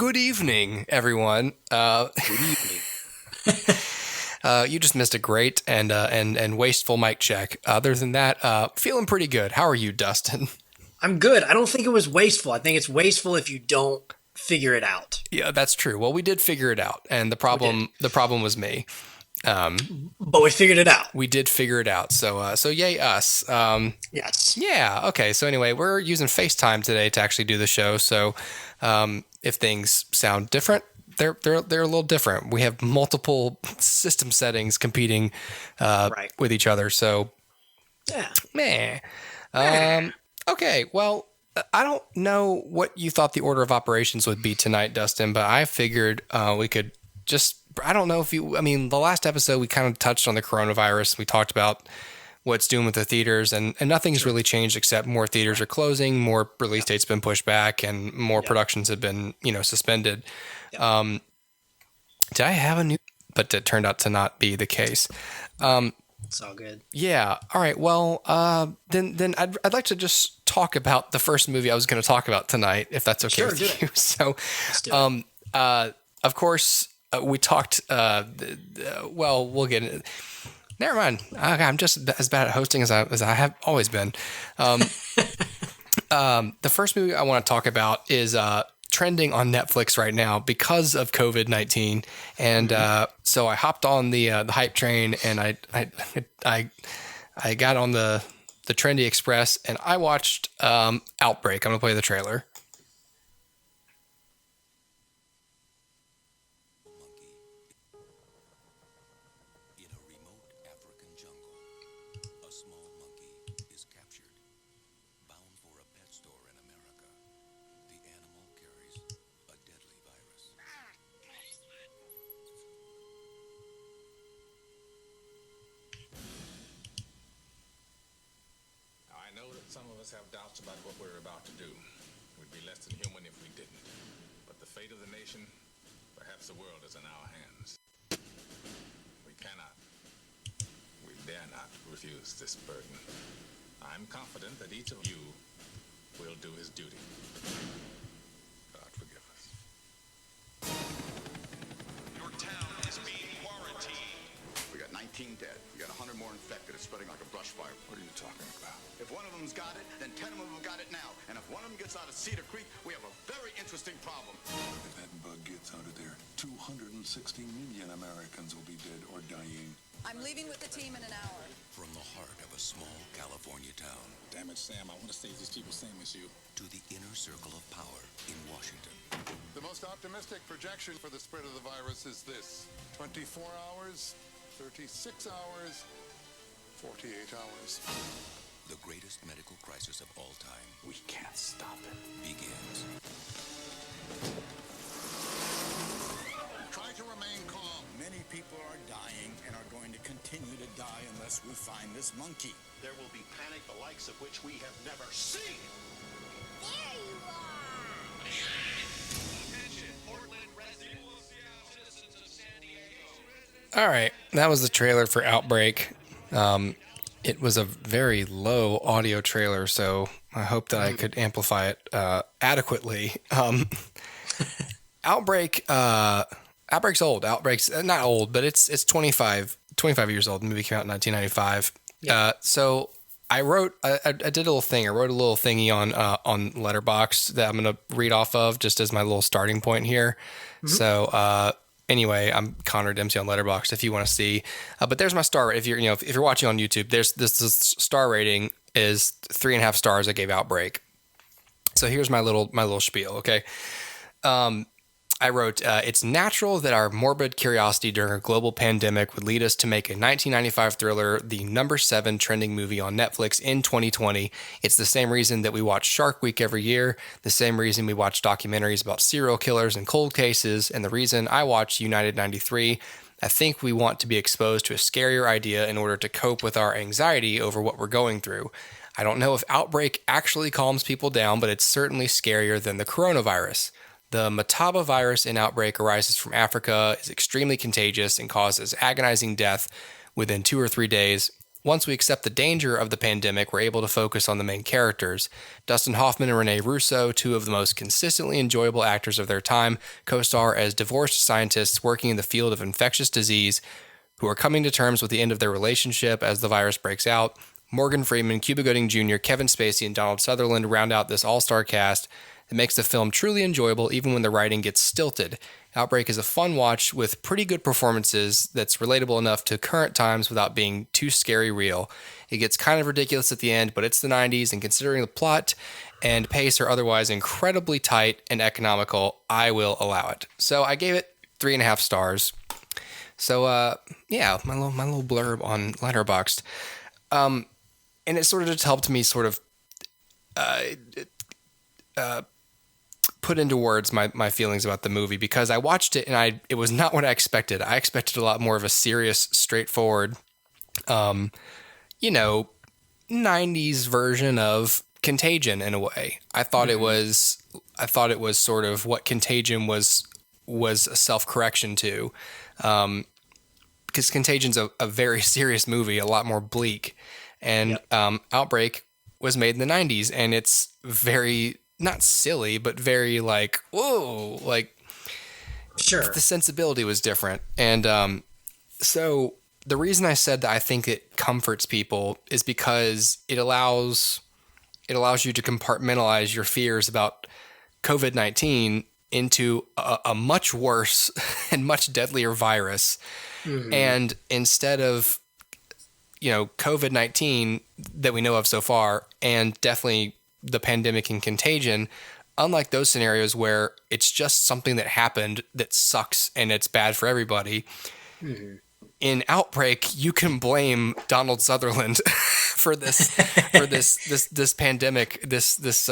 Good evening, everyone. Good evening. You just missed a great and wasteful mic check. Other than that, feeling pretty good. How are you, Dustin? I'm good. I don't think it was wasteful. I think it's wasteful if you don't figure it out. Yeah, that's true. Well, we did figure it out, and the problem was me. But we figured it out. We did figure it out. So yay us. Yes. Yeah. Okay. So anyway, we're using FaceTime today to actually do the show. So if things sound different, they're a little different. We have multiple system settings competing Right. with each other. So Yeah. meh. Okay. Well, I don't know what you thought the order of operations would be tonight, Dustin, but I figured we could just. I don't know if you. I mean, the last episode we kind of touched on the coronavirus. We talked about what it's doing with the theaters, and nothing's really changed except more theaters are closing, more release dates been pushed back, and more productions have been, suspended. Did I have a new? But it turned out to not be the case. It's all good. Yeah. All right. Well, then I'd like to just talk about the first movie I was going to talk about tonight, if that's okay Sure, with do you. it. So, Let's do it. of course, we talked. Well, we'll get into. Never mind. I'm just as bad at hosting as I have always been. The first movie I want to talk about is trending on Netflix right now because of COVID-19, and so I hopped on the hype train, and I got on the Trendy Express, and I watched Outbreak. I'm gonna play the trailer. I know that some of us have doubts about what we're about to do. We'd be less than human if we didn't. But the fate of the nation, perhaps the world, is in our hands. We cannot, we dare not refuse this burden. I'm confident that each of you will do his duty. God forgive us. Your town is being quarantined. We got 19 dead. We got 100 more infected. It's spreading like a brush fire. What are you talking about? If one of them's got it, then 10 of them have got it now. And if one of them gets out of Cedar Creek, we have a very interesting problem. If that bug gets out of there, 260 million Americans will be dead or dying. I'm leaving with the team in an hour. From the heart of a small California town. Damn it, Sam, I want to save these people same as you. To the inner circle of power in Washington. The most optimistic projection for the spread of the virus is this: 24 hours, 36 hours, 48 hours. The greatest medical crisis of all time. We can't stop it. Begins. Try to remain calm. Many people are dying and are going to continue to die unless we find this monkey. There will be panic the likes of which we have never seen. There you are! Attention, Portland residents, citizens of San Diego. All right, that was the trailer for Outbreak. It was a very low audio trailer, so I hope that I could amplify it adequately. Outbreak's old. Outbreak's not old, but it's 25 years old. The movie came out in 1995. Yeah. So I did a little thing. I wrote a little thingy on Letterboxd that I'm going to read off of just as my little starting point here. So anyway, I'm Connor Dempsey on Letterboxd if you want to see. But there's my star. If you're watching on YouTube, there's this star rating is 3.5 stars. I gave Outbreak. So here's my little spiel. Okay. I wrote, it's natural that our morbid curiosity during a global pandemic would lead us to make a 1995 thriller the number 7 trending movie on Netflix in 2020. It's the same reason that we watch Shark Week every year, the same reason we watch documentaries about serial killers and cold cases, and the reason I watch United 93. I think we want to be exposed to a scarier idea in order to cope with our anxiety over what we're going through. I don't know if Outbreak actually calms people down, but it's certainly scarier than the coronavirus. The Mataba virus in Outbreak arises from Africa, is extremely contagious, and causes agonizing death within 2 or 3 days. once we accept the danger of the pandemic, we're able to focus on the main characters. Dustin Hoffman and Rene Russo, two of the most consistently enjoyable actors of their time, co-star as divorced scientists working in the field of infectious disease who are coming to terms with the end of their relationship as the virus breaks out. Morgan Freeman, Cuba Gooding Jr., Kevin Spacey, and Donald Sutherland round out this all-star cast that makes the film truly enjoyable even when the writing gets stilted. Outbreak is a fun watch with pretty good performances that's relatable enough to current times without being too scary real. It gets kind of ridiculous at the end, but it's the 90s, and considering the plot and pace are otherwise incredibly tight and economical, I will allow it. So I gave it 3.5 stars. So, yeah, my little blurb on Letterboxd. And it sort of just helped me sort of put into words my feelings about the movie, because I watched it and it was not what I expected. I expected a lot more of a serious, straightforward, 90s version of Contagion in a way. I thought it was sort of what Contagion was a self-correction to, because Contagion's a very serious movie, a lot more bleak, and Outbreak was made in the 90s, and it's very, not silly, but very like, whoa, like, sure, the sensibility was different. And so the reason I said that I think it comforts people is because it allows you to compartmentalize your fears about COVID-19 into a much worse and much deadlier virus. Mm-hmm. And instead of, COVID-19 that we know of so far, and definitely the pandemic and Contagion, unlike those scenarios where it's just something that happened that sucks and it's bad for everybody, mm-hmm. in Outbreak, you can blame Donald Sutherland for this pandemic, this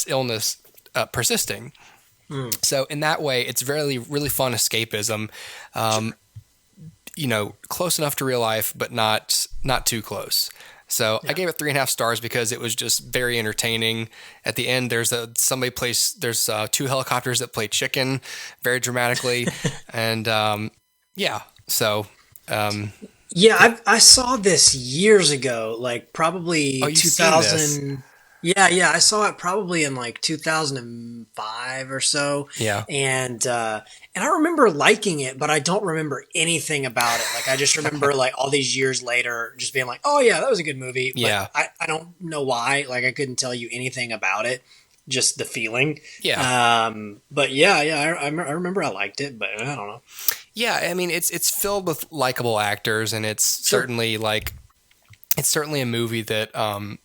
illness persisting. Mm. So in that way, it's really, really fun escapism. Close enough to real life, but not too close. So I gave it 3.5 stars because it was just very entertaining. At the end, there's two helicopters that play chicken very dramatically, and So. I saw this years ago, like probably 2000. Yeah, I saw it probably in like 2005 or so. Yeah. And I remember liking it, but I don't remember anything about it. Like I just remember like all these years later just being like, "Oh yeah, that was a good movie." But yeah. I don't know why. Like I couldn't tell you anything about it. Just the feeling. Yeah. But I remember I liked it, but I don't know. Yeah, I mean it's filled with likable actors, and it's certainly a movie that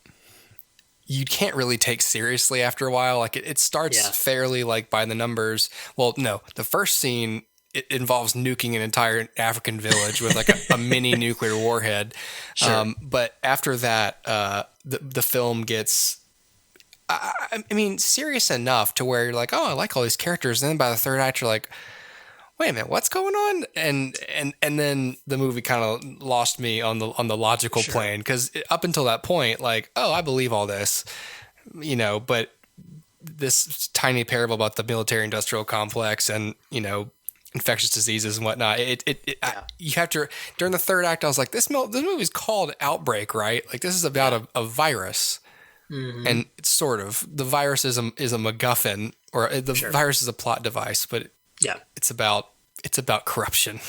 you can't really take seriously after a while. Like it starts fairly like by the numbers. Well, no, the first scene, it involves nuking an entire African village with like a mini nuclear warhead. Sure. But after that, the film gets, I mean, serious enough to where you're like, oh, I like all these characters. And then by the third act, you're like, wait a minute, what's going on? And then the movie kind of lost me on the logical plane, because up until that point, like, oh, I believe all this, but this tiny parable about the military-industrial complex and infectious diseases and whatnot, you have to, during the third act, I was like, this movie's called Outbreak, right? Like this is about a virus, mm-hmm. and it's sort of, the virus is a MacGuffin, or the virus is a plot device, but it's about corruption.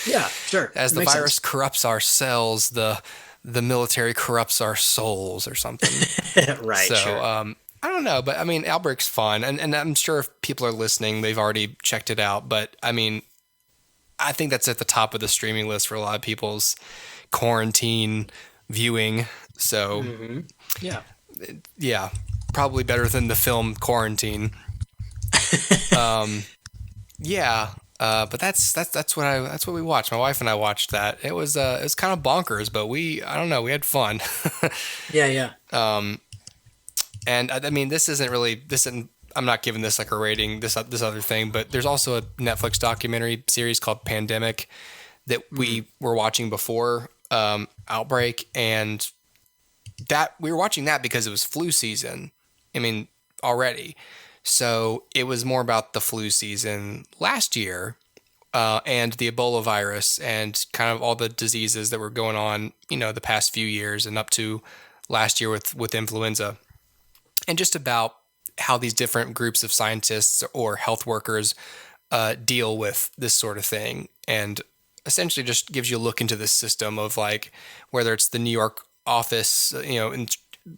Yeah, sure. As the virus corrupts our cells, the military corrupts our souls, or something. Right. So, sure. I don't know, but I mean, Outbreak's fun, and I'm sure if people are listening, they've already checked it out. But I mean, I think that's at the top of the streaming list for a lot of people's quarantine viewing. So, mm-hmm. Yeah, probably better than the film Quarantine. But that's what we watched. My wife and I watched that. It was kind of bonkers, but we had fun. Yeah. And I mean, I'm not giving this like a rating, this other thing, but there's also a Netflix documentary series called Pandemic that we were watching before Outbreak, and that we were watching that because it was flu season. I mean, already. So it was more about the flu season last year, and the Ebola virus and kind of all the diseases that were going on, the past few years and up to last year with influenza, and just about how these different groups of scientists or health workers deal with this sort of thing, and essentially just gives you a look into the system of like whether it's the New York office,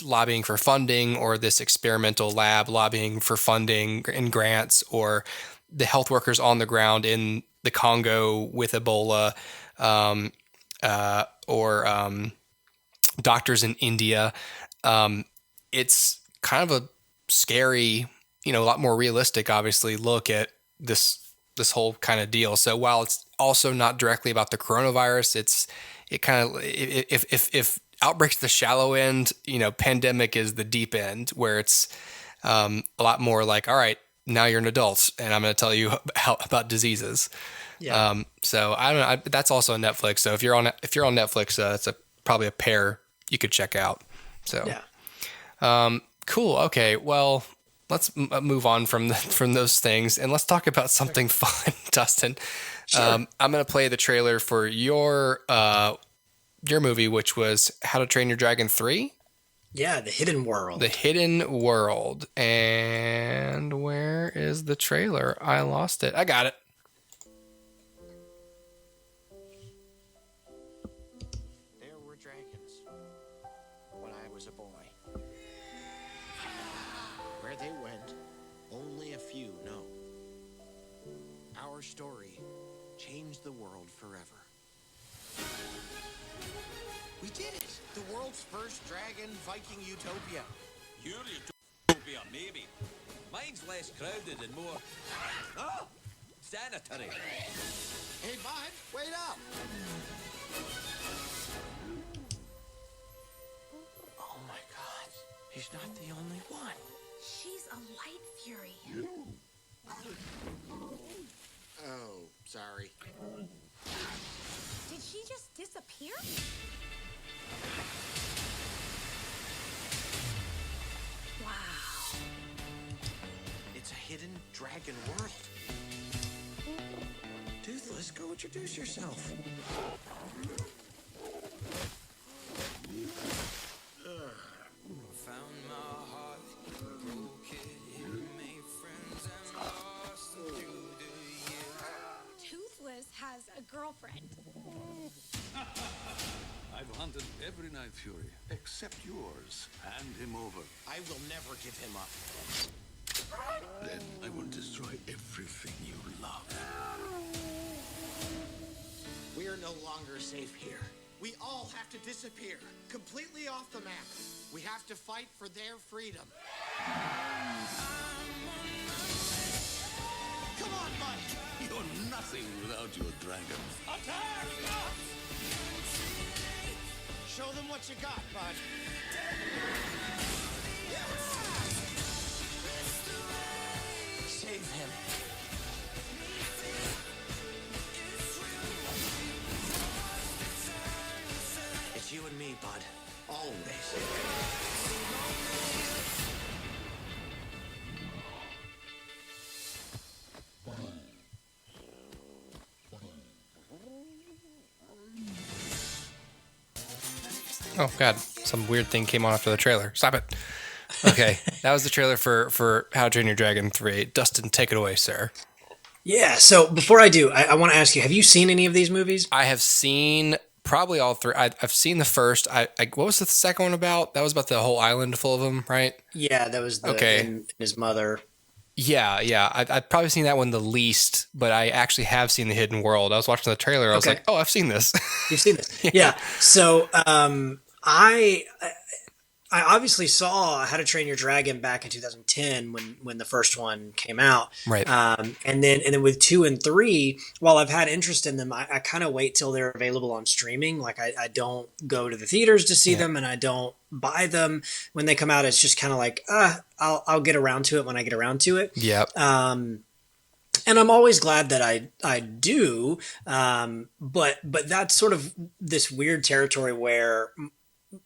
lobbying for funding, or this experimental lab lobbying for funding and grants, or the health workers on the ground in the Congo with Ebola, or doctors in India. It's kind of a scary, a lot more realistic, obviously, look at this whole kind of deal. So while it's also not directly about the coronavirus, it kind of, if Outbreak's the shallow end, Pandemic is the deep end, where it's a lot more like, all right, now you're an adult, and I'm going to tell you about diseases. Yeah. So I don't know. That's also on Netflix. So if you're on Netflix, that's probably a pair you could check out. So yeah. Cool. Okay. Well, let's move on from those things, and let's talk about something fun, Dustin. Sure. I'm going to play the trailer for your movie, which was How to Train Your Dragon 3. Yeah, The Hidden World. The Hidden World. And where is the trailer? I lost it. I got it. There were dragons when I was a boy. Where they went, only a few know. Our story changed the world forever. We did it! The world's first dragon Viking utopia. Your utopia, maybe. Mine's less crowded and more... Oh! Sanitary. Hey, bud, wait up! Oh my God, he's not the only one. She's a light fury. Oh, sorry. Did she just disappear? Wow. It's a hidden dragon world. Toothless, go introduce yourself. Found my heart, broke it, made friends and lost them through the years. Toothless has a girlfriend. I've hunted every night, Fury. Except yours. Hand him over. I will never give him up. Then I will destroy everything you love. We are no longer safe here. We all have to disappear, completely off the map. We have to fight for their freedom. Come on, buddy. You're nothing without your dragon. Attack! Show them what you got, bud. Save him. It's you and me, bud. Always. Oh God, some weird thing came on after the trailer. Stop it. Okay, that was the trailer for How to Train Your Dragon 3. Dustin, take it away, sir. Yeah, so before I do, I want to ask you, have you seen any of these movies? I have seen probably all three. I've seen the first. What was the second one about? That was about the whole island full of them, right? Yeah, that was and his mother. Yeah. I've probably seen that one the least, but I actually have seen The Hidden World. I was watching the trailer. I was like, oh, I've seen this. You've seen this? Yeah. So I obviously saw How to Train Your Dragon back in 2010 when the first one came out. Right. And then with 2 and 3, while I've had interest in them, I kind of wait till they're available on streaming. Like I don't go to the theaters to see them, and I don't buy them when they come out. It's just kind of like, I'll get around to it when I get around to it. Yeah. And I'm always glad that I do. But that's sort of this weird territory where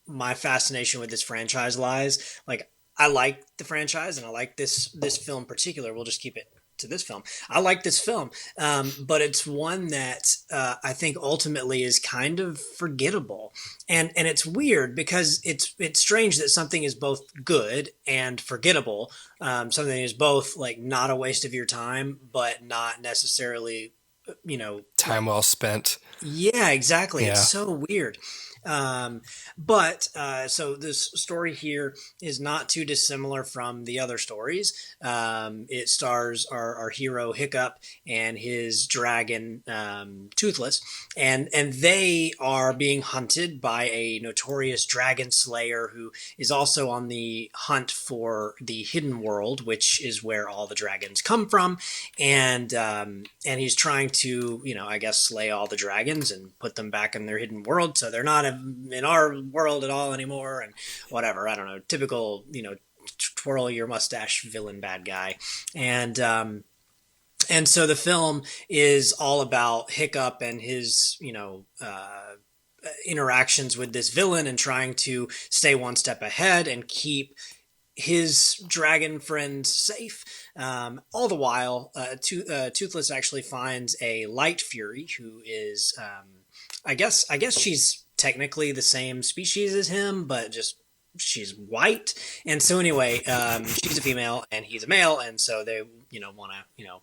my fascination with this franchise lies. Like, I like the franchise and I like this film in particular. We'll just keep it to this film. I like this film, but it's one that I think ultimately is kind of forgettable, and it's weird because it's strange that something is both good and forgettable. Something is both like not a waste of your time, but not necessarily, Time well spent. yeah, exactly. It's Yeah. so weird. But so this story here is not too dissimilar from the other stories. It stars our hero Hiccup and his dragon Toothless, and they are being hunted by a notorious dragon slayer who is also on the hunt for the hidden world, which is where all the dragons come from, and he's trying to, I guess, slay all the dragons and put them back in their hidden world, so they're not in our world at all anymore, and whatever. I don't know, typical, twirl your mustache villain bad guy, and so the film is all about Hiccup and his, interactions with this villain and trying to stay one step ahead and keep his dragon friends safe. All the while, Toothless actually finds a light fury who is, I guess she's technically the same species as him, but just she's white. And so anyway, she's a female and he's a male, and so they, want to,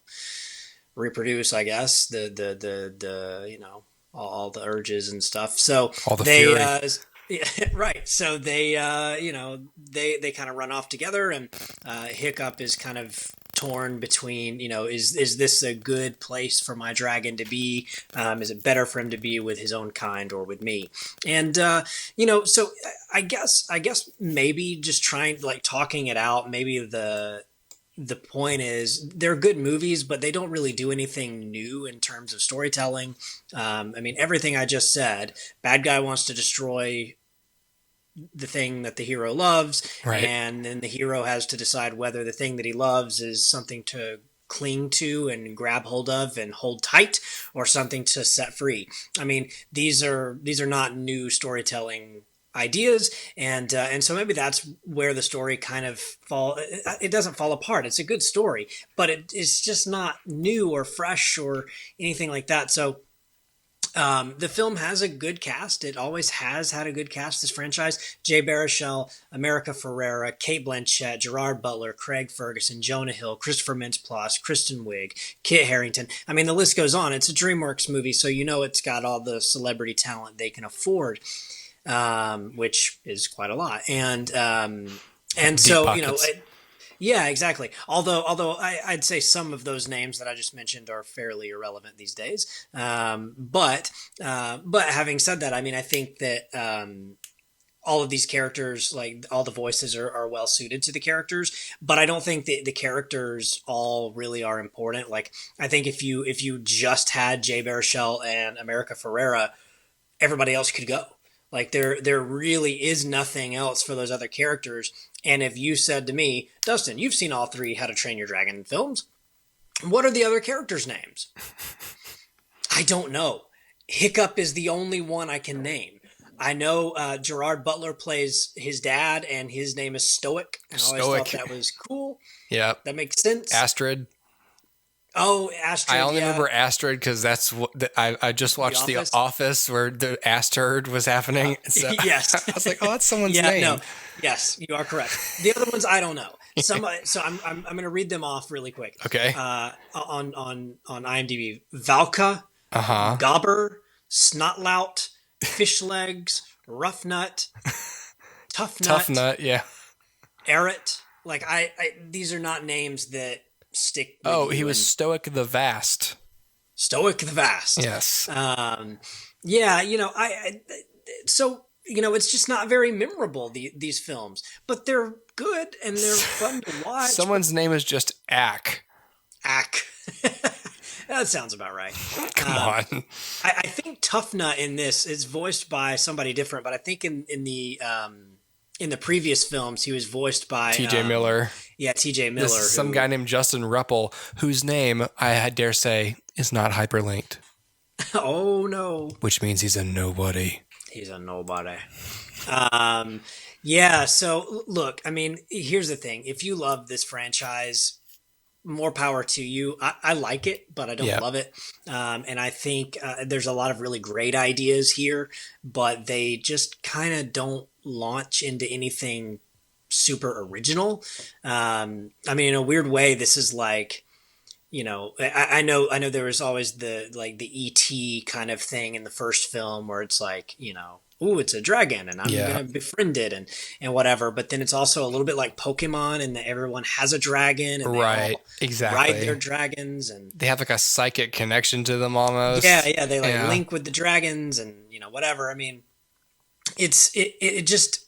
reproduce, I guess, the all the urges and stuff. So All the they fury. yeah, right. So they they kind of run off together, and Hiccup is kind of torn between, is this a good place for my dragon to be? Is it better for him to be with his own kind or with me? And so I guess maybe just trying, like, talking it out, maybe the point is they're good movies, but they don't really do anything new in terms of storytelling. I mean, everything I just said, bad guy wants to destroy the thing that the hero loves, Right. and then the hero has to decide whether the thing that he loves is something to cling to and grab hold of and hold tight, or something to set free. I mean, these are not new storytelling ideas, and so maybe that's where the story kind of it doesn't fall apart. It's a good story, but it's just not new or fresh or anything like that. So the film has a good cast. It always has had a good cast, this franchise. Jay Baruchel, America Ferrera, Kate Blanchett, Gerard Butler, Craig Ferguson, Jonah Hill, Christopher Mintz-Plasse, Kristen Wiig, Kit Harington. I mean, the list goes on. It's a DreamWorks movie, so it's got all the celebrity talent they can afford, which is quite a lot. And so, pockets. yeah, exactly. Although I'd say some of those names that I just mentioned are fairly irrelevant these days. But having said that, I mean, I think that all of these characters, like all the voices, are well suited to the characters. But I don't think that the characters all really are important. Like, I think if you just had Jay Baruchel and America Ferrera, everybody else could go. Like, there really is nothing else for those other characters. And if you said to me, Dustin, you've seen all 3 How to Train Your Dragon films, what are the other characters' names? I don't know. Hiccup is the only one I can name. I know Gerard Butler plays his dad, and his name is Stoic. And I always thought that was cool. Yeah. That makes sense. Astrid. Oh, Astrid. I only remember Astrid because that's what I just watched The Office where the Astrid was happening. So yes. I was like, oh, that's someone's name. No. Yes, you are correct. The other ones I don't know. So I'm going to read them off really quick. Okay. On IMDb, Valka, Gobber, Snotlout, Fishlegs, Rough Nut, Tough Nut, yeah. Errett. Like, I these are not names that stick with Oh, you. he was Stoic the Vast. Stoic the Vast. Yes. Yeah, so, it's just not very memorable, these films. But they're good and they're fun to watch. Someone's name is just Ack. Ack. That sounds about right. Come on. I think Tough Nut in this is voiced by somebody different, but I think in the previous films he was voiced by TJ Miller. Yeah, TJ Miller. This is some guy named Justin Ruppel, whose name, I dare say, is not hyperlinked. Oh, no. Which means he's a nobody. He's a nobody. Yeah, so look, I mean, here's the thing. If you love this franchise, more power to you. I like it, but I don't Yeah. love it. And I think there's a lot of really great ideas here, but they just kind of don't launch into anything super original. I mean, in a weird way, this is like, I know there was always the ET kind of thing in the first film where it's like, ooh, it's a dragon and I'm gonna befriend it and whatever. But then it's also a little bit like Pokemon and that everyone has a dragon and they Right. all Exactly. ride their dragons and They have like a psychic connection to them almost. yeah, they like link with the dragons and whatever. I mean, it just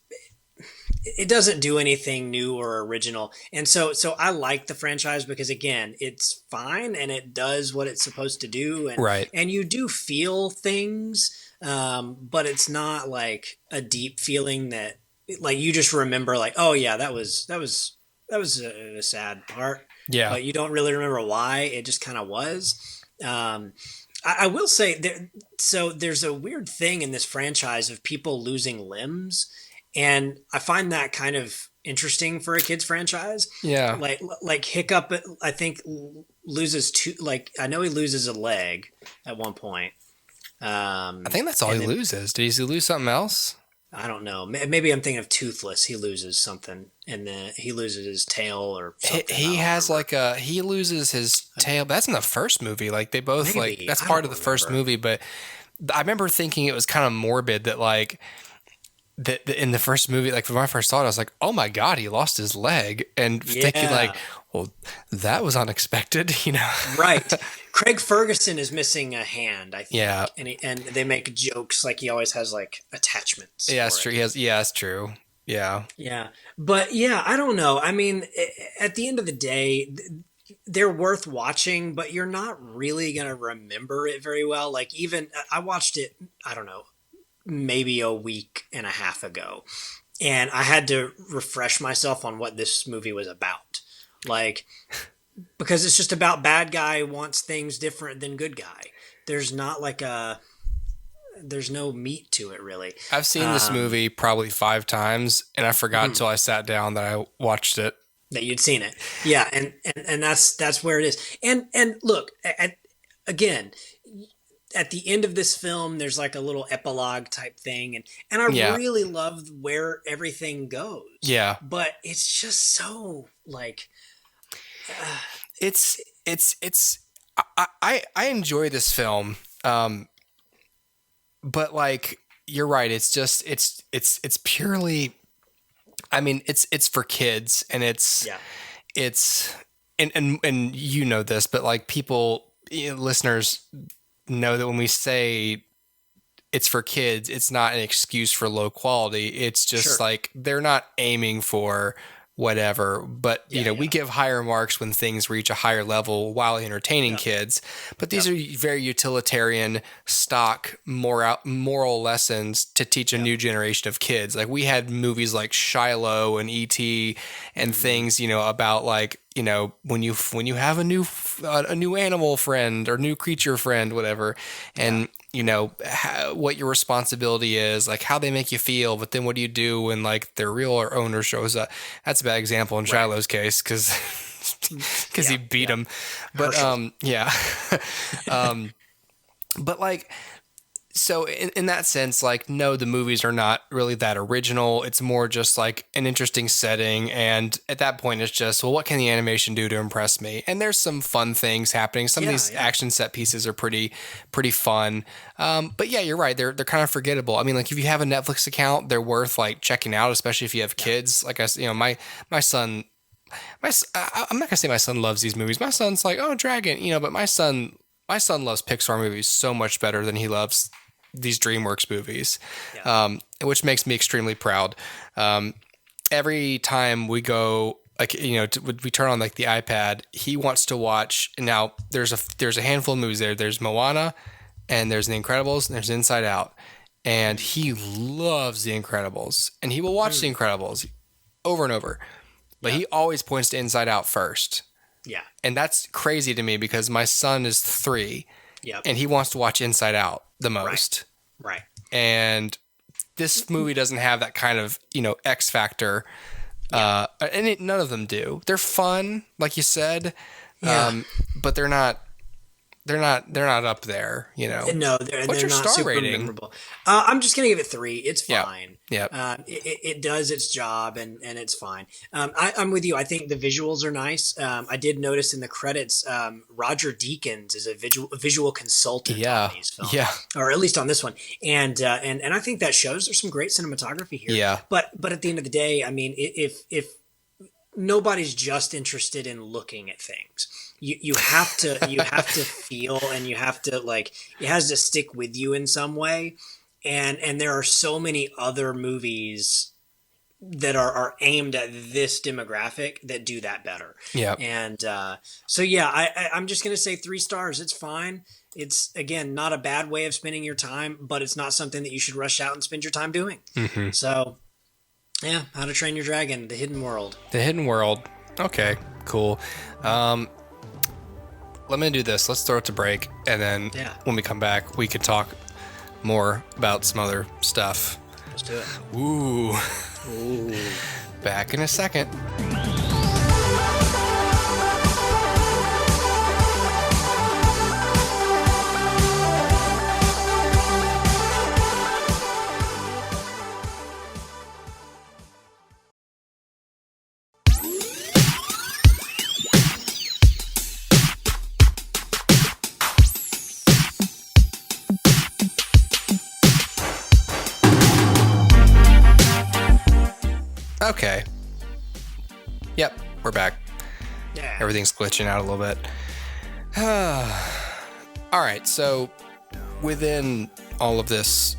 it doesn't do anything new or original. And so I like the franchise because again, it's fine and it does what it's supposed to do and Right. and you do feel things, but it's not like a deep feeling that like you just remember like, oh yeah, that was a sad part. Yeah. But you don't really remember why. It just kind of was. I will say there's a weird thing in this franchise of people losing limbs. And I find that kind of interesting for a kids franchise. Yeah. Like Hiccup, I think loses I know he loses a leg at one point. I think that's all he loses. Did he lose something else? I don't know. Maybe I'm thinking of Toothless. He loses something, and then he loses his tail or something. He has he loses his tail. That's in the first movie. Like they both Maybe. that's I part don't of the first remember. movie. But I remember thinking it was kind of morbid that like that in the first movie, like when I first saw it, I was like, oh my God, he lost his leg. And thinking like, well, that was unexpected, Right. Craig Ferguson is missing a hand, I think. Yeah. And they make jokes like he always has like attachments. Yeah, that's true. That's true. Yeah. Yeah. But yeah, I don't know. I mean, at the end of the day, they're worth watching, but you're not really going to remember it very well. Like even I watched it, I don't know, maybe a week and a half ago. And I had to refresh myself on what this movie was about. Like, because it's just about bad guy wants things different than good guy. There's not like there's no meat to it really. I've seen this movie probably 5 times and I forgot until I sat down that I watched it. That you'd seen it. Yeah. And that's where it is. And look, again, at the end of this film, there's like a little epilogue type thing. And I really love where everything goes. Yeah. But it's just so like, I enjoy this film. But like, you're right. It's just, it's purely, I mean, it's for kids and it's and you know this, but like people, listeners know that when we say it's for kids, it's not an excuse for low quality. It's just like, they're not aiming for whatever, but we give higher marks when things reach a higher level while entertaining kids. But these are very utilitarian, stock moral lessons to teach a new generation of kids. Like we had movies like Shiloh and E.T. and things, about like, when you have a new animal friend or new creature friend, whatever, and what your responsibility is, like how they make you feel, but then what do you do when like their real owner shows up? That's a bad example in Shiloh's case because he beat him. But but like, so in that sense, like, no, the movies are not really that original. It's more just like an interesting setting. And at that point, it's just, well, what can the animation do to impress me? And there's some fun things happening. Some of these action set pieces are pretty fun. But yeah, you're right. They're kind of forgettable. I mean, like if you have a Netflix account, they're worth like checking out, especially if you have kids. Like my son, I'm not gonna say my son loves these movies. My son's like, oh, Dragon, but my son loves Pixar movies so much better than he loves these DreamWorks movies, which makes me extremely proud. Every time we go, like, we turn on like the iPad, he wants to watch. Now there's a handful of movies there. There's Moana and there's The Incredibles and there's Inside Out. And he loves The Incredibles and he will watch The Incredibles over and over, but he always points to Inside Out first. Yeah. And that's crazy to me because my son is 3 and he wants to watch Inside Out the most. Right. And this movie doesn't have that kind of, X factor. And none of them do. They're fun, like you said. Yeah. But they're not up there, you know. No, What's your not star super rating? memorable. I'm just gonna give it 3. It's fine. Yeah. It does its job, and it's fine. I'm with you. I think the visuals are nice. I did notice in the credits, Roger Deakins is a visual consultant on these films, or at least on this one. And I think that shows there's some great cinematography here. Yeah. But at the end of the day, I mean, if nobody's just interested in looking at things. You have to feel, and you have to, like, it has to stick with you in some way. And there are so many other movies that are aimed at this demographic that do that better. Yeah. And so yeah, I'm just gonna say 3 stars. It's fine. It's, again, not a bad way of spending your time, but it's not something that you should rush out and spend your time doing. Mm-hmm. So yeah, How to Train Your Dragon, The Hidden World. The Hidden World. Okay, cool. Let me do this. Let's throw it to break, and then when we come back, we can talk more about some other stuff. Let's do it. Ooh. Ooh. Back in a second. Okay. Yep, we're back. Yeah. Everything's glitching out a little bit. All right, so within all of this,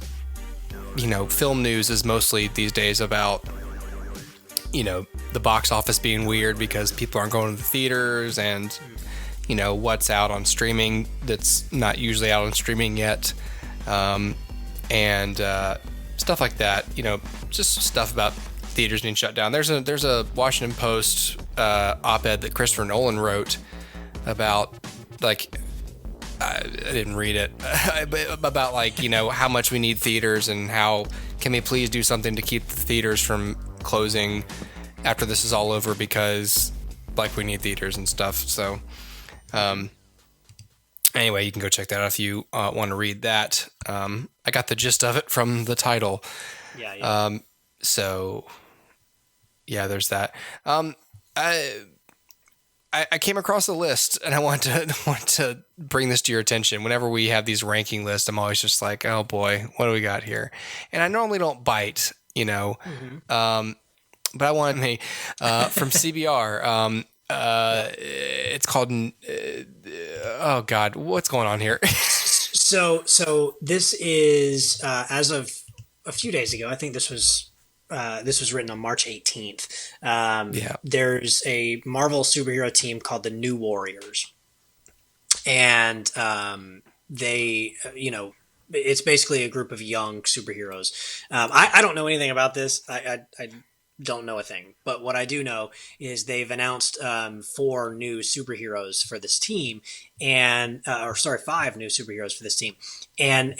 you know, film news is mostly these days about, you know, the box office being weird because people aren't going to the theaters, and, you know, what's out on streaming that's not usually out on streaming yet, and stuff like that. You know, just stuff about theaters being shut down. There's a Washington Post op-ed that Christopher Nolan wrote about, like, I didn't read it, about, like, you know, how much we need theaters and how can we please do something to keep the theaters from closing after this is all over, because, like, we need theaters and stuff. So anyway, you can go check that out if you want to read that. I got the gist of it from the title. Yeah. So yeah, there's that. I came across a list, and I want to bring this to your attention. Whenever we have these ranking lists, I'm always just like, oh boy, what do we got here? And I normally don't bite, you know, but I wanted me from CBR. It's called. Oh God, what's going on here? So this is as of a few days ago. I think this was written on March 18th. There's a Marvel superhero team called the New Warriors, and they, you know, it's basically a group of young superheroes. I don't know anything about this. I don't know a thing, but what I do know is they've announced 4 new superheroes for this team, and 5 new superheroes for this team, and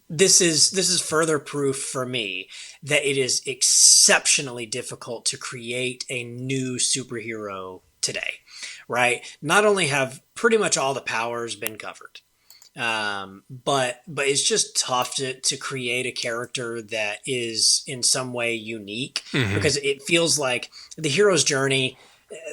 this is further proof for me that it is exceptionally difficult to create a new superhero today, right? Not only have pretty much all the powers been covered, but it's just tough to create a character that is in some way unique, because it feels like the hero's journey,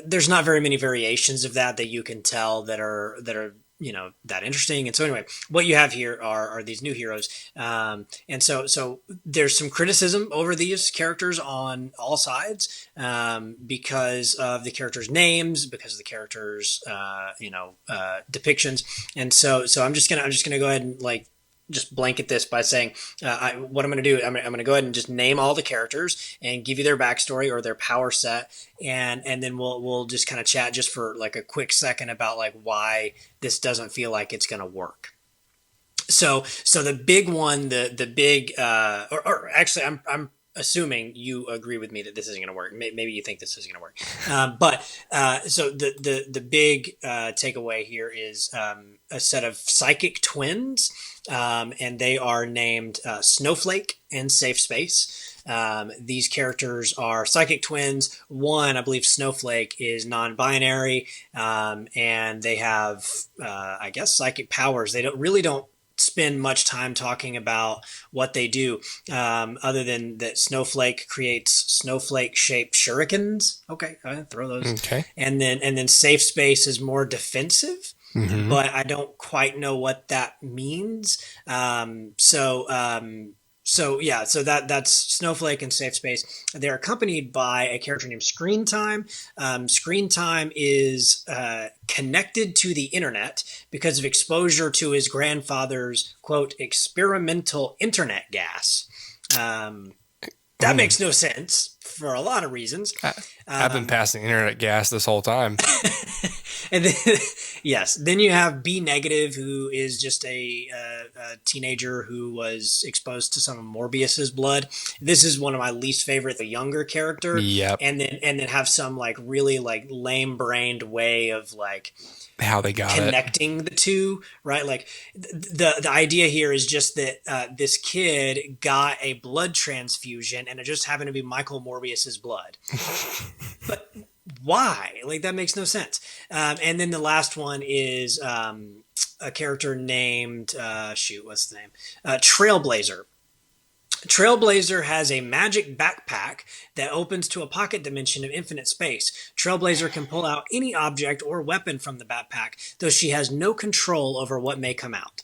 there's not very many variations of that you can tell that are you know, that interesting. And so anyway, what you have here are these new heroes. And so there's some criticism over these characters on all sides, because of the characters' names, because of the characters', depictions. And so I'm just gonna go ahead and, like, just blanket this by saying, what I'm going to do, I'm going to go ahead and just name all the characters and give you their backstory or their power set, and then we'll just kind of chat just for, like, a quick second about, like, why this doesn't feel like it's going to work. So the big one, the big, or actually, I'm assuming you agree with me that this isn't going to work. Maybe you think this isn't going to work. So the big takeaway here is a set of psychic twins, and they are named Snowflake and Safe Space. These characters are psychic twins. One, I believe Snowflake, is non-binary, and they have, I guess, psychic powers. They don't spend much time talking about what they do, other than that Snowflake creates snowflake-shaped shurikens. Okay, throw those. Okay. And then Safe Space is more defensive, but I don't quite know what that means. So that's Snowflake and Safe Space. They're accompanied by a character named Screen Time. Screen Time is connected to the internet because of exposure to his grandfather's, quote, experimental internet gas. That makes no sense for a lot of reasons. I've been passing internet gas this whole time. And then, yes, then you have B Negative, who is just a teenager who was exposed to some of Morbius's blood. This is one of my least favorite, the younger character. Yep. And then have some like really like lame brained way of like how they got connecting the two, right? Like the idea here is just that this kid got a blood transfusion and it just happened to be Michael Morbius's blood. But why? Like that makes no sense. And then the last one is a character named what's the name? Trailblazer. Trailblazer has a magic backpack that opens to a pocket dimension of infinite space. Trailblazer can pull out any object or weapon from the backpack, though she has no control over what may come out.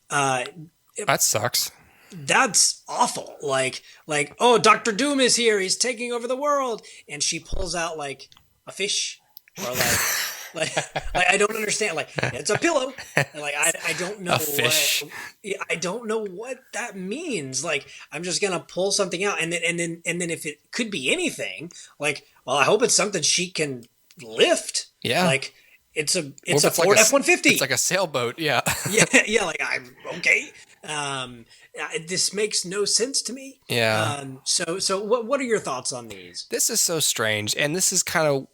That sucks. That's awful. Like, oh, Dr. Doom is here. He's taking over the world. And she pulls out like a fish or like I don't understand. Like, it's a pillow. Like, I don't know I don't know what that means. Like, I'm just gonna pull something out, and then if it could be anything, like, well, I hope it's something she can lift. Yeah. Like, it's a Ford F-150. It's like a sailboat. Yeah. yeah. Like, I'm okay. This makes no sense to me. Yeah. So what are your thoughts on these? This is so strange, and this is kind of,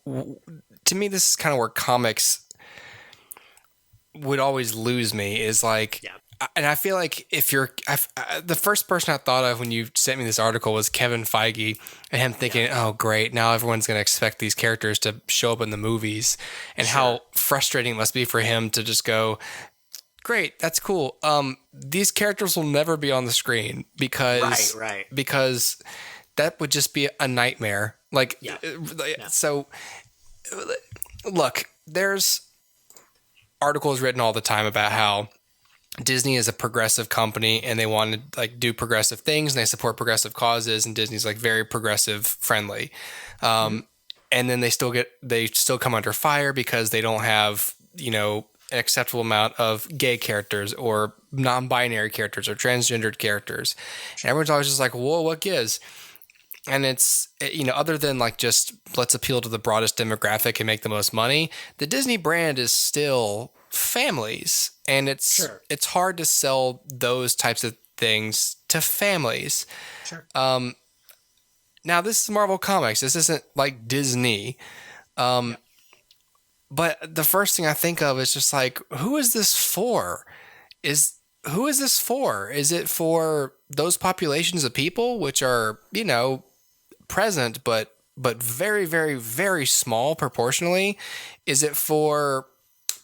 to me, this is kind of where comics would always lose me. Is like, and I feel like if you're the first person I thought of when you sent me this article was Kevin Feige, and him thinking, oh great, now everyone's going to expect these characters to show up in the movies, and how frustrating it must be for him to just go, great, that's cool. These characters will never be on the screen because because that would just be a nightmare. Like, so look, there's articles written all the time about how Disney is a progressive company and they want to like do progressive things and they support progressive causes, and Disney's like very progressive friendly. And then they still come under fire because they don't have, an acceptable amount of gay characters or non-binary characters or transgendered characters. And everyone's always just like, whoa, what gives? And it's, other than like just let's appeal to the broadest demographic and make the most money, the Disney brand is still families. And it's hard to sell those types of things to families. Sure. Now, this is Marvel Comics. This isn't like Disney. But the first thing I think of is just like, who is this for? Who is this for? Is it for those populations of people which are, present, but very, very, very small proportionally? Is it for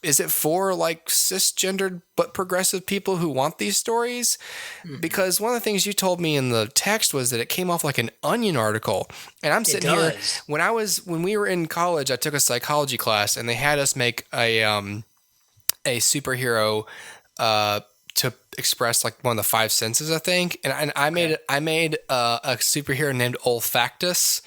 like cisgendered but progressive people who want these stories? Mm-hmm. Because one of the things you told me in the text was that it came off like an Onion article. And I'm sitting here, when we were in college, I took a psychology class and they had us make a superhero to express like one of the five senses, I think. And I made a superhero named Olfactus.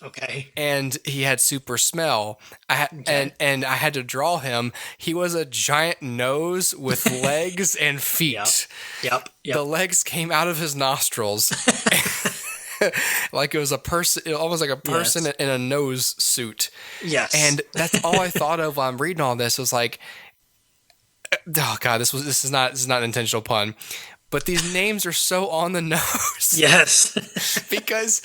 Okay. And he had super smell. And I had to draw him. He was a giant nose with legs and feet. Yep. The legs came out of his nostrils. Like it was a person, almost like a person in a nose suit. Yes. And that's all I thought of while I'm reading all this was like, oh God, this is not an intentional pun. But these names are so on the nose. Yes. because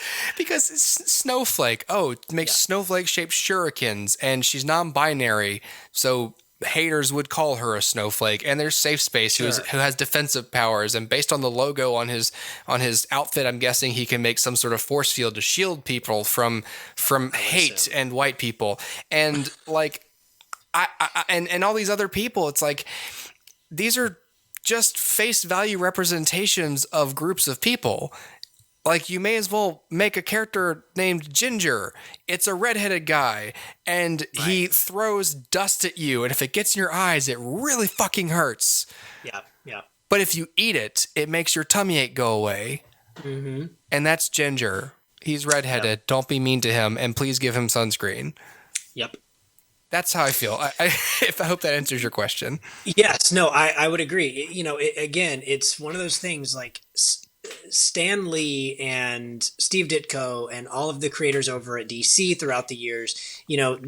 it's Snowflake. Oh, it makes snowflake-shaped shurikens, and she's non-binary. So haters would call her a snowflake, and there's Safe Space who has defensive powers, and based on the logo on his outfit, I'm guessing he can make some sort of force field to shield people from hate and white people, and like and all these other people. It's like these are just face value representations of groups of people. Like, you may as well make a character named Ginger. It's a redheaded guy, and he throws dust at you, and if it gets in your eyes, it really fucking hurts. Yeah. But if you eat it, it makes your tummy ache go away. Mm-hmm. And that's Ginger. He's redheaded. Yep. Don't be mean to him, and please give him sunscreen. Yep. That's how I feel. I hope that answers your question. Yes. No, I would agree. You know, again, it's one of those things like Stan Lee and Steve Ditko and all of the creators over at DC throughout the years, you know,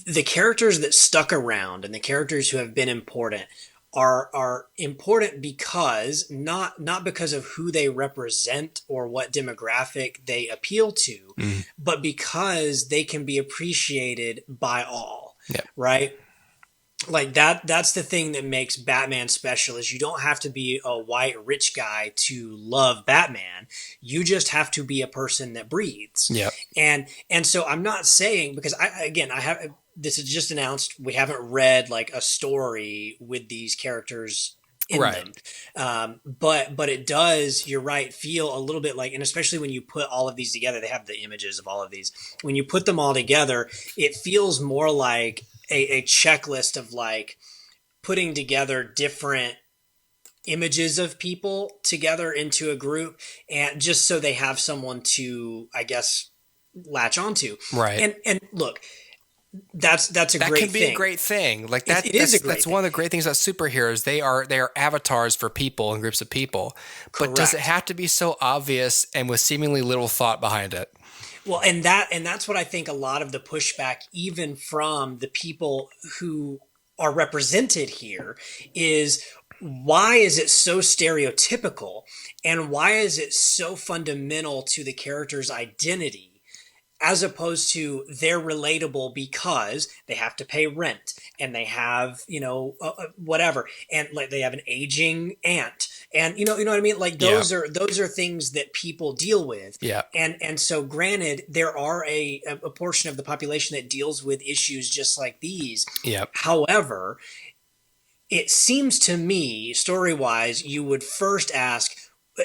the characters that stuck around and the characters who have been important are important because not because of who they represent or what demographic they appeal to, but because they can be appreciated by all. Yep. Right? Like that's the thing that makes Batman special is you don't have to be a white rich guy to love Batman. You just have to be a person that breathes. Yep. And so I'm not saying, because this is just announced, we haven't read like a story with these characters in them. But it does, you're right, feel a little bit like, and especially when you put all of these together, they have the images of all of these. When you put them all together, it feels more like a checklist of like putting together different images of people together into a group, and just so they have someone to, I guess, latch onto. Right. And look, that's a great thing. That can be a great thing. Like that, it is a great that's thing. One of the great things about superheroes. They are avatars for people and groups of people. Correct. But does it have to be so obvious and with seemingly little thought behind it? Well, and that's what I think a lot of the pushback, even from the people who are represented here, is why is it so stereotypical, and why is it so fundamental to the character's identity, as opposed to they're relatable because they have to pay rent and they have, whatever, and like they have an aging aunt. And you know what I mean? Like those are things that people deal with. Yeah. And so granted, there are a portion of the population that deals with issues just like these. Yeah. However, it seems to me, story-wise, you would first ask,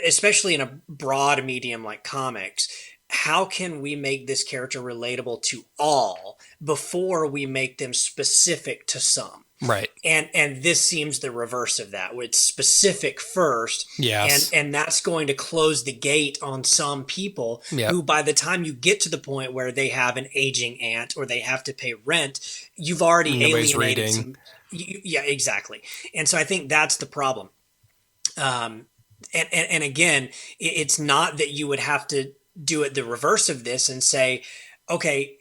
especially in a broad medium like comics, how can we make this character relatable to all before we make them specific to some? Right. And this seems the reverse of that, where it's specific first. Yes. And that's going to close the gate on some people who, by the time you get to the point where they have an aging aunt or they have to pay rent, you've already alienated some. Yeah, exactly. And so I think that's the problem. And again, it's not that you would have to do it the reverse of this and say, okay,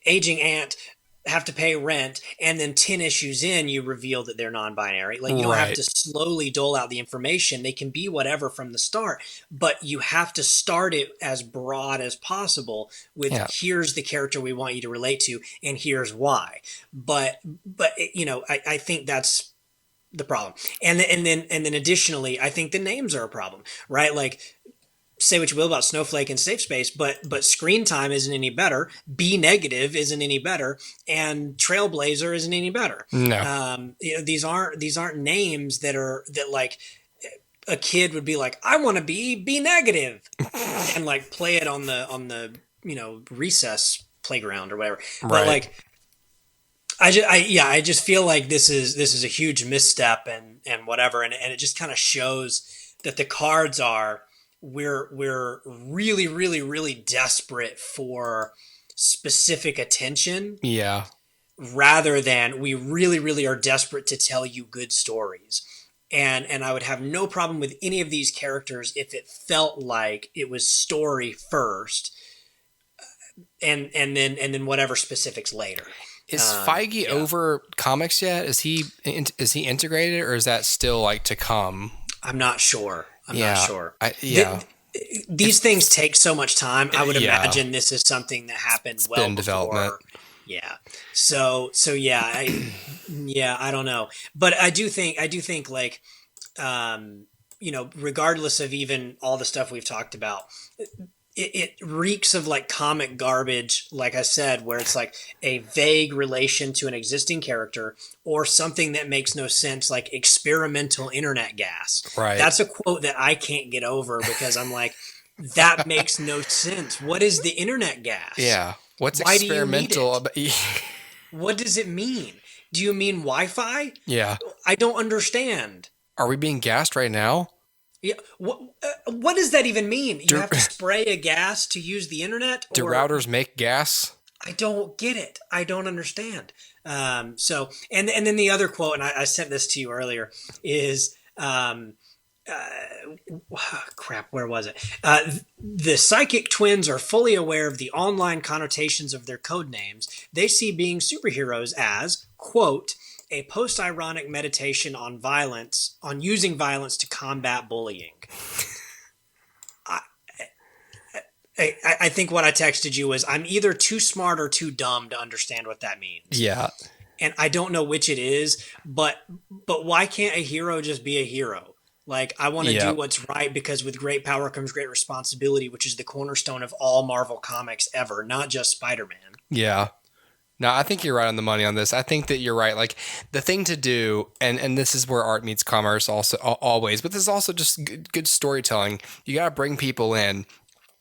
aging aunt have to pay rent, and then 10 issues in, you reveal that they're non-binary. Like, you don't have to slowly dole out the information. They can be whatever from the start, but you have to start it as broad as possible with here's the character we want you to relate to, and here's why. But I think that's the problem. And then additionally, I think the names are a problem, right? Like, say what you will about Snowflake and Safe Space, but Screen Time isn't any better. B Negative isn't any better, and Trailblazer isn't any better. No, these aren't names that like a kid would be like, I want to be Negative, and like play it on the recess playground or whatever. Right. But like, I just feel like this is a huge misstep and whatever, and it just kind of shows that the cards are. We're really, really, really desperate for specific attention. Yeah. Rather than we really, really are desperate to tell you good stories. And I would have no problem with any of these characters if it felt like it was story first, and then whatever specifics later. Is Feige over comics yet? Is he integrated, or is that still like to come? I'm not sure. Not sure. These things take so much time. I would imagine this is something that happened well before. Yeah. So yeah, I don't know. But I do think like, regardless of even all the stuff we've talked about, it reeks of like comic garbage, like I said, where it's like a vague relation to an existing character or something that makes no sense, like experimental internet gas. Right. That's a quote that I can't get over because I'm like, that makes no sense. What is the internet gas? Yeah. What's Why do you need experimental it? about? What does it mean? Do you mean Wi-Fi? Yeah. I don't understand. Are we being gassed right now? Yeah. What does that even mean? You have to spray a gas to use the internet? Do routers make gas? I don't get it. I don't understand. And then the other quote, and I sent this to you earlier, is crap. Where was it? The psychic twins are fully aware of the online connotations of their code names. They see being superheroes as, quote, a post-ironic meditation on violence, on using violence to combat bullying. I think what I texted you was, I'm either too smart or too dumb to understand what that means. Yeah. And I don't know which it is, but why can't a hero just be a hero? Like, I want to do what's right because with great power comes great responsibility, which is the cornerstone of all Marvel comics ever, not just Spider-Man. Yeah. No, I think you're right on the money on this. I think that you're right. Like, the thing to do, and this is where art meets commerce also always, but this is also just good storytelling. You got to bring people in.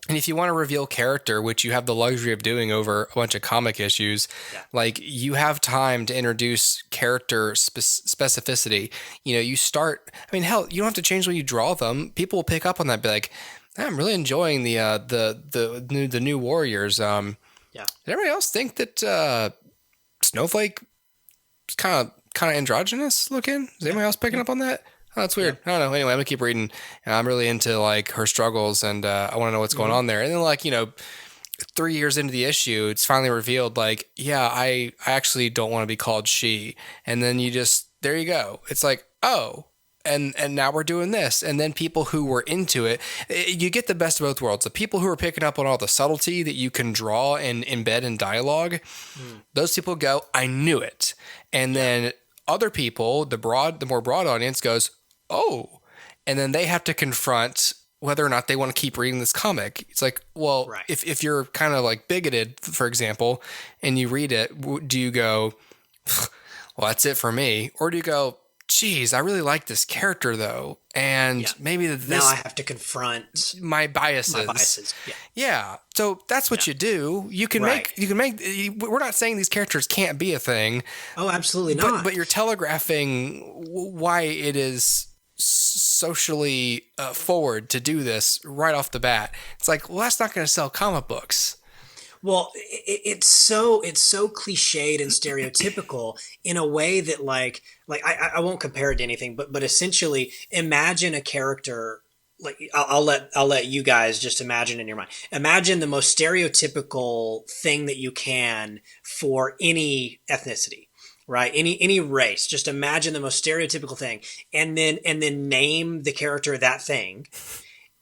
And if you want to reveal character, which you have the luxury of doing over a bunch of comic issues, like, you have time to introduce character specificity. You start, I mean, hell, you don't have to change the way you draw them. People will pick up on that, be like, I'm really enjoying the new Warriors. Did everybody else think that Snowflake is kind of androgynous looking? Is anybody else picking up on that? Oh, that's weird. I don't know. Anyway, I'm gonna keep reading. I'm really into like her struggles, and I want to know what's going on there. And then 3 years into the issue, it's finally revealed. Like, yeah, I actually don't want to be called she. And then there you go. It's like, oh. And now we're doing this. And then people who were into it, you get the best of both worlds. The people who are picking up on all the subtlety that you can draw and embed in dialogue, those people go, I knew it. And then other people, the more broad audience goes, oh. And then they have to confront whether or not they want to keep reading this comic. It's like, well, if you're kind of like bigoted, for example, and you read it, do you go, well, that's it for me? Or do you go, geez, I really like this character though, and maybe now I have to confront my biases. Yeah. So that's what you do. You can make. We're not saying these characters can't be a thing. Oh, absolutely not. But you're telegraphing why it is socially forward to do this right off the bat. It's like, well, that's not going to sell comic books. Well, it's so cliched and stereotypical in a way that like I won't compare it to anything, but essentially imagine a character. Like, I'll let you guys just imagine in your mind. Imagine the most stereotypical thing that you can for any ethnicity, right? Any race. Just imagine the most stereotypical thing, and then name the character that thing.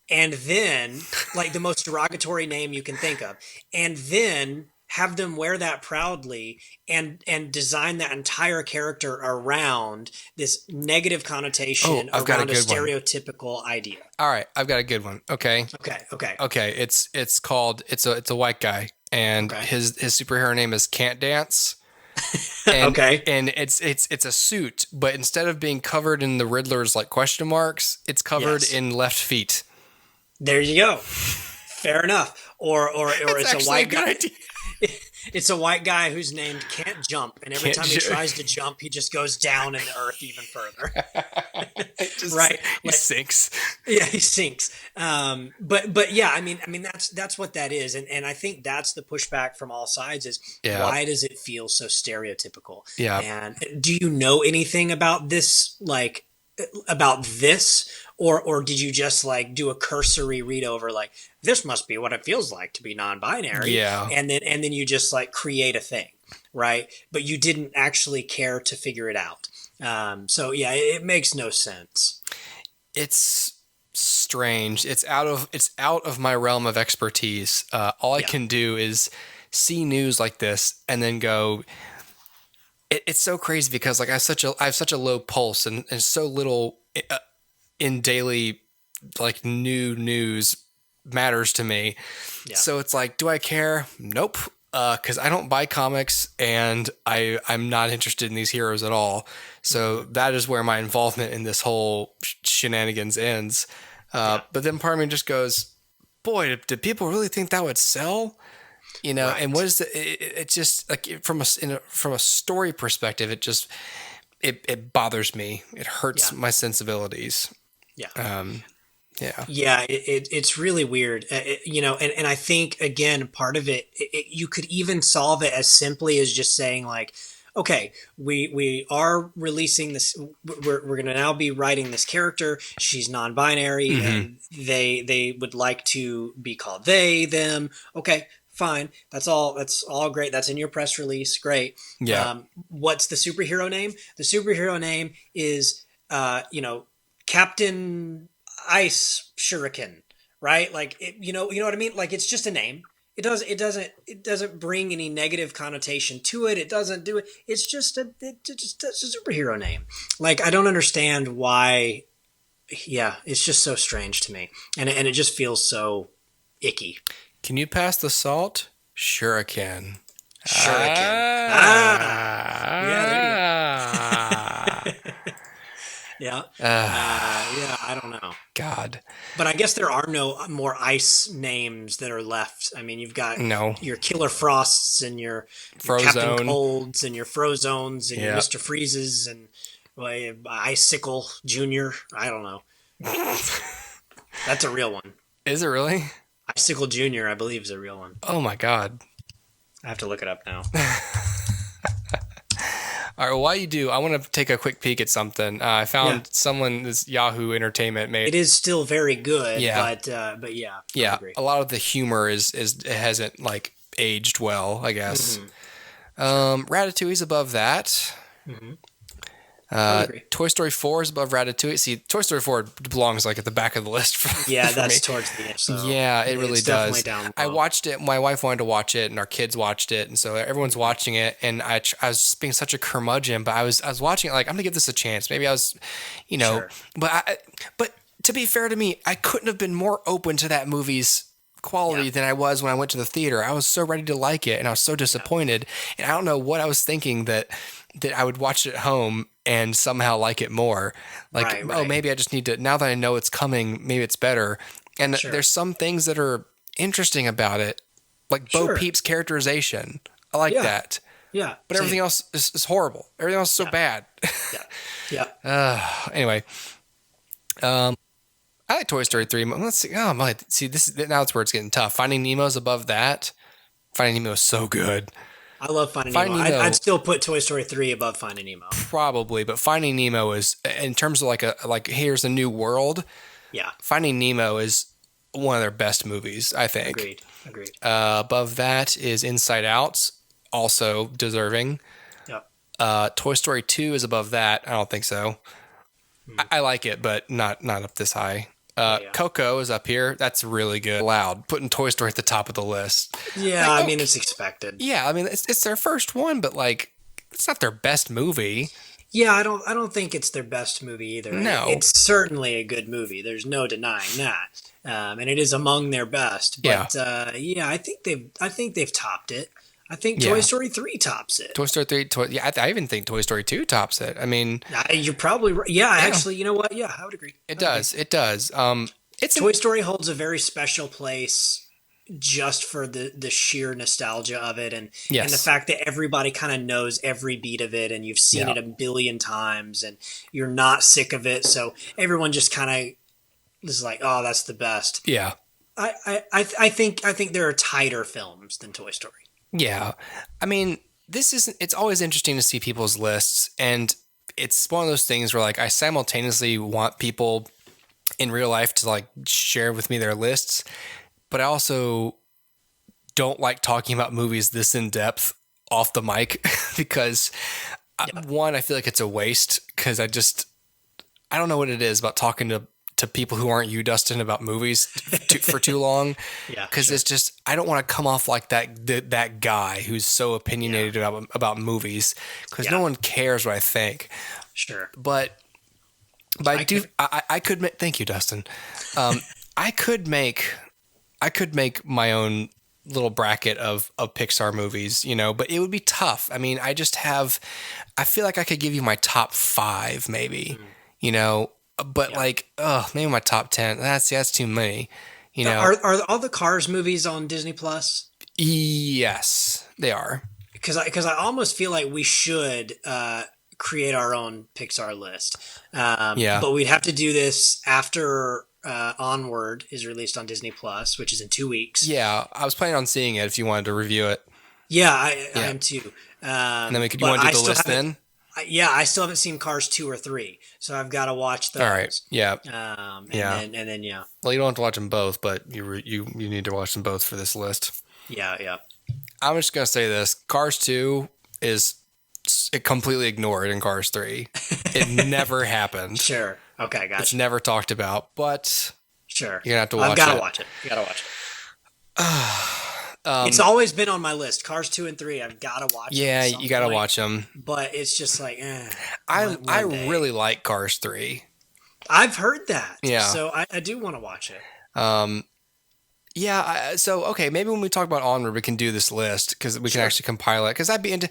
And then, like, the most derogatory name you can think of, and then have them wear that proudly and design that entire character around this negative connotation around a stereotypical idea. All right, I've got a good one. Okay. It's called it's a white guy, and his superhero name is Can't Dance. And, and it's a suit, but instead of being covered in the Riddler's like question marks, it's covered in left feet. There you go. Fair enough. Or it's a white guy. It's a white guy who's named Can't Jump, and every time he tries to jump, he just goes down in the earth even further. Right? He sinks. Yeah, he sinks. But yeah, I mean that's what that is, and I think that's the pushback from all sides is why does it feel so stereotypical? Yeah. And do you know anything about this? Like about this? Or did you just like do a cursory read over like this must be what it feels like to be non-binary, and then you just like create a thing, right? But you didn't actually care to figure it out. So yeah, it makes no sense. It's strange. It's out of my realm of expertise. All I can do is see news like this and then go, it's so crazy because like I have such a low pulse and so little in daily like new news matters to me. Yeah. So it's like, do I care? Nope. Because I don't buy comics and I'm not interested in these heroes at all. So that is where my involvement in this whole shenanigans ends. But then part of me just goes, boy, did people really think that would sell? You know, and what is it just like from a story perspective, it bothers me. It hurts my sensibilities. Yeah. It's really weird, and I think again, part of it, you could even solve it as simply as just saying like, okay, we are releasing this. We're going to now be writing this character. She's non-binary, and they would like to be called they, them. Okay, fine. That's all great. That's in your press release. Great. Yeah. What's the superhero name? The superhero name is, Captain Ice Shuriken, right? Like, you know what I mean? Like, it's just a name. It doesn't bring any negative connotation to it. It doesn't do it. It's just a superhero name. Like, I don't understand why. Yeah, it's just so strange to me, and it just feels so icky. Can you pass the salt? Sure I can. Shuriken. Yeah, there you go. Yeah. I don't know. God. But I guess there are no more ice names that are left. I mean, you've got your Killer Frosts and your Captain Colds and your Frozones and your Mr. Freezes and Icicle Junior. I don't know. That's a real one. Is it really? Icicle Junior, I believe, is a real one. Oh my God. I have to look it up now. All right, well, while you do, I want to take a quick peek at something. I found this Yahoo Entertainment made. It is still very good, but yeah. Yeah, a lot of the humor it hasn't like aged well, I guess. Ratatouille's above that. Toy Story 4 is above Ratatouille. See, Toy Story 4 belongs like at the back of the list for that's me. Towards the end. So yeah, it really does. Down I watched it. My wife wanted to watch it, and our kids watched it, and so everyone's watching it. And I was being such a curmudgeon, but I was watching it like, I'm gonna give this a chance. Maybe I was, Sure. but to be fair to me, I couldn't have been more open to that movie's quality than I was when I went to the theater. I was so ready to like it, and I was so disappointed. And I don't know what I was thinking that I would watch it at home and somehow like it more. Like, oh, maybe I just need to, now that I know it's coming, maybe it's better. And there's some things that are interesting about it, like Bo Peep's characterization. I like that. Yeah. But everything else is horrible. Everything else is so bad. Anyway. I like Toy Story 3. Let's see. Oh, see, now it's where it's getting tough. Finding Nemo's above that. Finding Nemo is so good. I love Finding Nemo. I'd still put Toy Story 3 above Finding Nemo. Probably, but Finding Nemo is, in terms of like here's a new world. Yeah. Finding Nemo is one of their best movies, I think. Agreed. Above that is Inside Out, also deserving. Yep. Toy Story 2 is above that. I don't think so. I like it, but not up this high. Coco is up here. That's really good. Loud. Putting Toy Story at the top of the list. Yeah, I mean, it's expected. Yeah, I mean, it's their first one, but like, it's not their best movie. Yeah, I don't think it's their best movie either. No. It's certainly a good movie. There's no denying that. And it is among their best. But I think they've topped it. I think Toy Story 3 tops it. Toy Story 3, I even think Toy Story 2 tops it. I mean... You're probably right. Yeah, actually, you know what? Yeah, I would agree. It does. Toy Story holds a very special place just for the sheer nostalgia of it and the fact that everybody kind of knows every beat of it and you've seen it a billion times and you're not sick of it. So everyone just kind of is like, oh, that's the best. Yeah. I think there are tighter films than Toy Story. Yeah. I mean, it's always interesting to see people's lists, and it's one of those things where like I simultaneously want people in real life to like share with me their lists, but I also don't like talking about movies this in depth off the mic because one, I feel like it's a waste because I don't know what it is about talking to to people who aren't you, Dustin, about movies for too long. Yeah, because it's just I don't want to come off like that guy who's so opinionated about movies because no one cares what I think. Sure, but I could make. Thank you, Dustin. I could make my own little bracket of Pixar movies, but it would be tough. I mean, I feel like I could give you my top 5 maybe, but maybe my top 10. That's too many, Are all the Cars movies on Disney Plus? Yes, they are. Because I almost feel like we should create our own Pixar list. But we'd have to do this after Onward is released on Disney Plus, which is in 2 weeks. Yeah, I was planning on seeing it if you wanted to review it. Yeah, I am too. And then you want to do the list then? I still haven't seen Cars 2 or 3, so I've got to watch those. All right, yeah. And then Well, you don't have to watch them both, but you need to watch them both for this list. Yeah. I'm just going to say this. Cars 2 is completely ignored in Cars 3. It never happened. Sure. Okay, gotcha. It's never talked about, but sure. You're going to have to watch it. I've got to watch it. You got to watch it. It's always been on my list. Cars 2 and 3, I've got to watch them. Yeah, you got to watch them. But it's just like, I really like Cars 3. I've heard that. Yeah. So I do want to watch it. Okay, maybe when we talk about Onward, we can do this list because we can actually compile it. Because I'd be into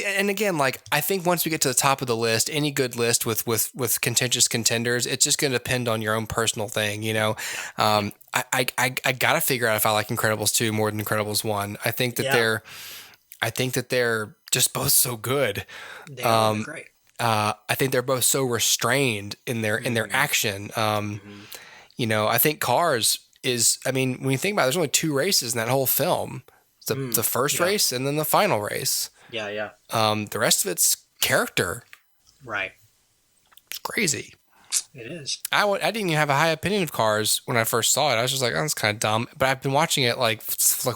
and again, like I think once we get to the top of the list, any good list with contentious contenders, it's just going to depend on your own personal thing. I got to figure out if I like Incredibles 2 more than Incredibles 1. I think that they're just both so good. They are great. I think they're both so restrained in their action. I think Cars is, when you think about it, there's only 2 races in that whole film. The first race and then the final race. Yeah. The rest of it's character. Right. It's crazy. It is. I didn't even have a high opinion of Cars when I first saw it. I was just like, oh, that's kind of dumb. But I've been watching it like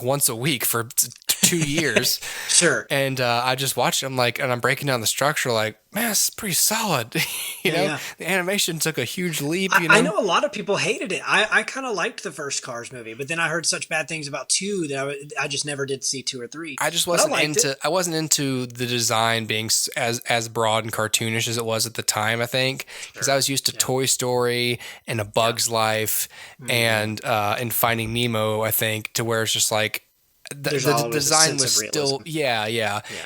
once a week for 2 years. Sure. And I just watched it. I'm breaking down the structure like, man, it's pretty solid. The animation took a huge leap. I know a lot of people hated it. I kind of liked the first Cars movie, but then I heard such bad things about 2 that I just never did see 2 or 3. I just wasn't into the design being as broad and cartoonish as it was at the time, I think, because I was used to Toy Story and A Bug's Life and Finding Nemo, I think, to where it's just like the design was still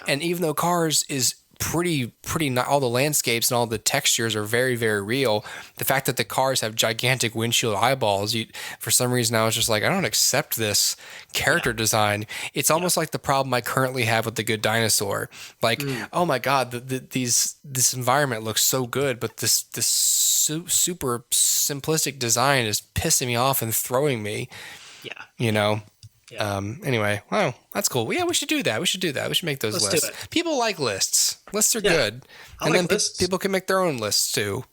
and even though Cars is pretty not all the landscapes and all the textures are very, very real, the fact that the cars have gigantic windshield eyeballs, for some reason I was just like, I don't accept this character design. It's almost like the problem I currently have with The Good Dinosaur. Like, oh my god, this environment looks so good, but this super simplistic design is pissing me off and throwing me. Yeah. Anyway, wow, that's cool. Yeah, we should do that. We should make those lists. Do it. People like lists. Lists are good. I like lists. People can make their own lists too.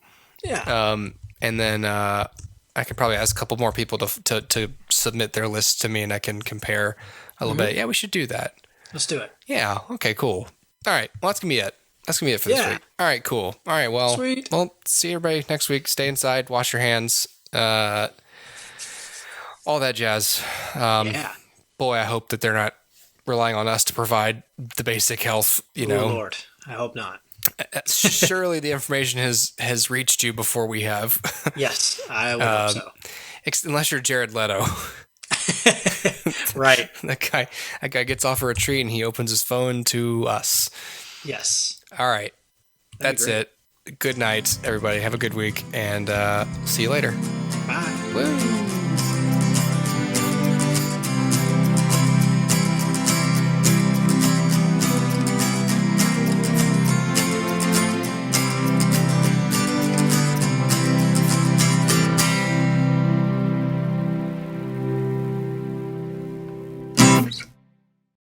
Yeah. And then I could probably ask a couple more people to submit their lists to me, and I can compare a little bit. Yeah, we should do that. Let's do it. Yeah. Okay. Cool. All right. Well, that's gonna be it. That's gonna be it for this week. All right. Cool. All right. Well. Sweet. Well. See everybody next week. Stay inside. Wash your hands. All that jazz. Boy, I hope that they're not relying on us to provide the basic health, Oh, Lord, I hope not. Surely the information has reached you before we have. Yes, I would hope so. Unless you're Jared Leto. Right. That guy gets off a retreat and he opens his phone to us. Yes. All right. That's it. Good night, everybody. Have a good week, and see you later. Bye. Woo.